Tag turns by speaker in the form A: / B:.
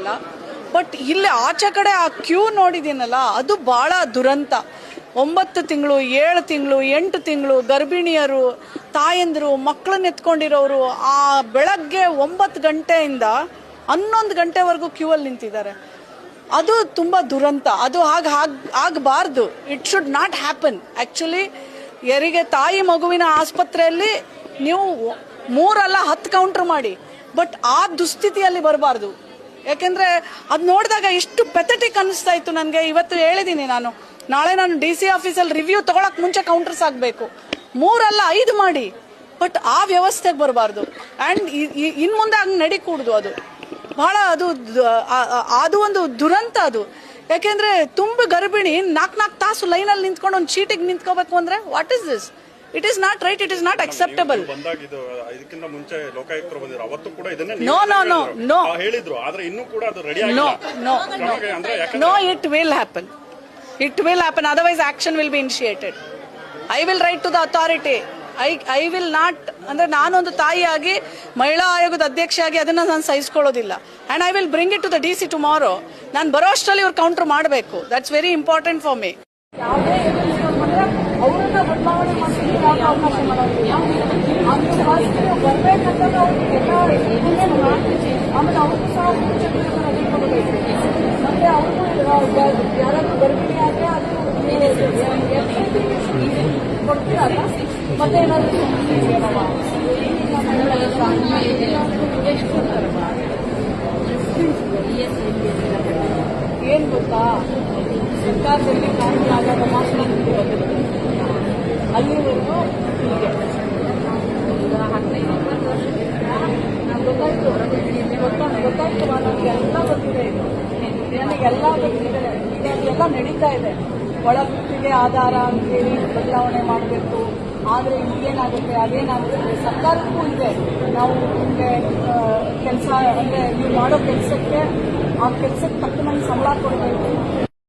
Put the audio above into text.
A: ಆಗಲ್ಲ. ಬಟ್ ಇಲ್ಲಿ ಆಚೆ ಕಡೆ ಆ ಕ್ಯೂ ನೋಡಿದ್ದೀನಲ್ಲ, ಅದು ಬಹಳ ದುರಂತ. 9 ತಿಂಗಳು, 7 ತಿಂಗಳು, 8 ತಿಂಗಳು ಗರ್ಭಿಣಿಯರು, ತಾಯಂದಿರು, ಮಕ್ಕಳನ್ನ ಎತ್ಕೊಂಡಿರೋರು ಆ ಬೆಳಗ್ಗೆ 9 ಗಂಟೆಯಿಂದ 11 ಗಂಟೆವರೆಗೂ ಕ್ಯೂ ಅಲ್ಲಿ ನಿಂತಿದ್ದಾರೆ. ಅದು ತುಂಬಾ ದುರಂತ. ಅದು ಆಗಬಾರ್ದು. It should not happen. Actually ಹೆರಿಗೆ ತಾಯಿ ಮಗುವಿನ ಆಸ್ಪತ್ರೆಯಲ್ಲಿ ನೀವು 3 ಅಲ್ಲ 10 ಕೌಂಟರ್ ಮಾಡಿ, ಬಟ್ ಆ ದುಸ್ಥಿತಿಯಲ್ಲಿ ಬರಬಾರ್ದು. ಯಾಕೆಂದ್ರೆ ಅದು ನೋಡಿದಾಗ ಎಷ್ಟು ಪೆಥೆಟಿಕ್ ಅನಿಸ್ತಾ ಇತ್ತು ನನಗೆ. ಇವತ್ತು ಹೇಳಿದ್ದೀನಿ ನಾನು, ನಾಳೆ ನಾನು DC ಆಫೀಸಲ್ಲಿ ರಿವ್ಯೂ ತಗೊಳಕ್ ಮುಂಚೆ ಕೌಂಟರ್ಸ್ ಆಗಬೇಕು. 3 ಅಲ್ಲ 5 ಮಾಡಿ, ಬಟ್ ಆ ವ್ಯವಸ್ಥೆಗೆ ಬರಬಾರ್ದು. ಅಂಡ್ ಇನ್ ಮುಂದೆ ಹಂಗೆ ನಡಿಕೂಡ್ದು. ಅದು ಬಹಳ ಅದು ಒಂದು ದುರಂತ ಅದು. ಯಾಕೆಂದ್ರೆ ತುಂಬ ಗರ್ಭಿಣಿ 4 ತಾಸು ಲೈನಲ್ಲಿ ನಿಂತ್ಕೊಂಡು ಒಂದು ಚೀಟಿಗೆ ನಿಂತ್ಕೋಬೇಕು ಅಂದ್ರೆ what is this? It is not right. It is not acceptable.
B: ಇದಕ್ಕಿಂತ ಮುಂಚೆ ಲೋಕಾಯುಕ್ತರು ಬಂದಿದ್ರು, ಅವತ್ತು ಕೂಡ ಇದನ್ನೇ
A: ನೋ
B: ಹೇಳಿದ್ರು. ಆದ್ರೆ ಇನ್ನೂ ಕೂಡ ಅದು ready
A: no it will happen. It will happen. Otherwise, action will be initiated. I will write to the authority. I will not. ಅಂದ್ರೆ ನಾನೊಂದು ತಾಯಿಯಾಗಿ, ಮಹಿಳಾ ಆಯೋಗದ ಅಧ್ಯಕ್ಷೆಯಾಗಿ ಅದನ್ನ ನಾನು ಸಹಿಸ್ಕೊಳ್ಳೋದಿಲ್ಲ. And I will bring it to the DC tomorrow. ನಾನು ಬರೋ ಅಷ್ಟರಲ್ಲಿ ಇವ್ರು ಕೌಂಟರ್ ಮಾಡಬೇಕು. That's very important for me. ಅವರನ್ನ ಬದಲಾವಣೆ ಮಾಡ್ತೀವಿ, ಅವಕಾಶ ಮಾಡೋದಿಲ್ಲ. ಬರ್ಬೇಕಂತಂದ್ರೆ ಅವ್ರಿಗೆ ಆಮೇಲೆ ಅವ್ರಿಗೂ ಸಹ ಮತ್ತೆ ಅವ್ರಿಗೂ ಯಾರಾದ್ರೂ ಗರ್ಭಿಣಿ ಆದ್ರೆ ಅದು ಕೊಡ್ತೀರಲ್ಲ, ಮತ್ತೆ ಏನಾದ್ರು ಏನ್ ಗೊತ್ತಾ, ಸರ್ಕಾರದಲ್ಲಿ ಕಾನೂನು ಆದಾಗ ಮಾತ್ರ ಬಂದಿರುತ್ತೆ. ಅಲ್ಲಿವರೆಗೂ ಹೀಗೆ ಗೊತ್ತಾಯ್ತು. ನನಗೆಲ್ಲ ಗೊತ್ತಿದೆ, ನನಗೆಲ್ಲ ಗೊತ್ತಿದೆ. ಎಲ್ಲ ನಡೀತಾ ಇದೆ. ಒಳ ಗುತ್ತಿಗೆ ಆಧಾರ ಅಂತೇಳಿ ಬದಲಾವಣೆ ಮಾಡಬೇಕು. ಆದರೆ ಈಗೇನಾಗುತ್ತೆ, ಅದೇನಾಗುತ್ತೆ, ಸರ್ಕಾರಕ್ಕೂ ಇದೆ. ನಾವು ನಿಮಗೆ ಕೆಲಸ ಅಂದರೆ ನೀವು ಮಾಡೋ ಕೆಲಸಕ್ಕೆ ಆ ಕೆಲಸಕ್ಕೆ ತಕ್ಕನಾಗಿ ಸಂಬಳ ಕೊಡಬೇಕು.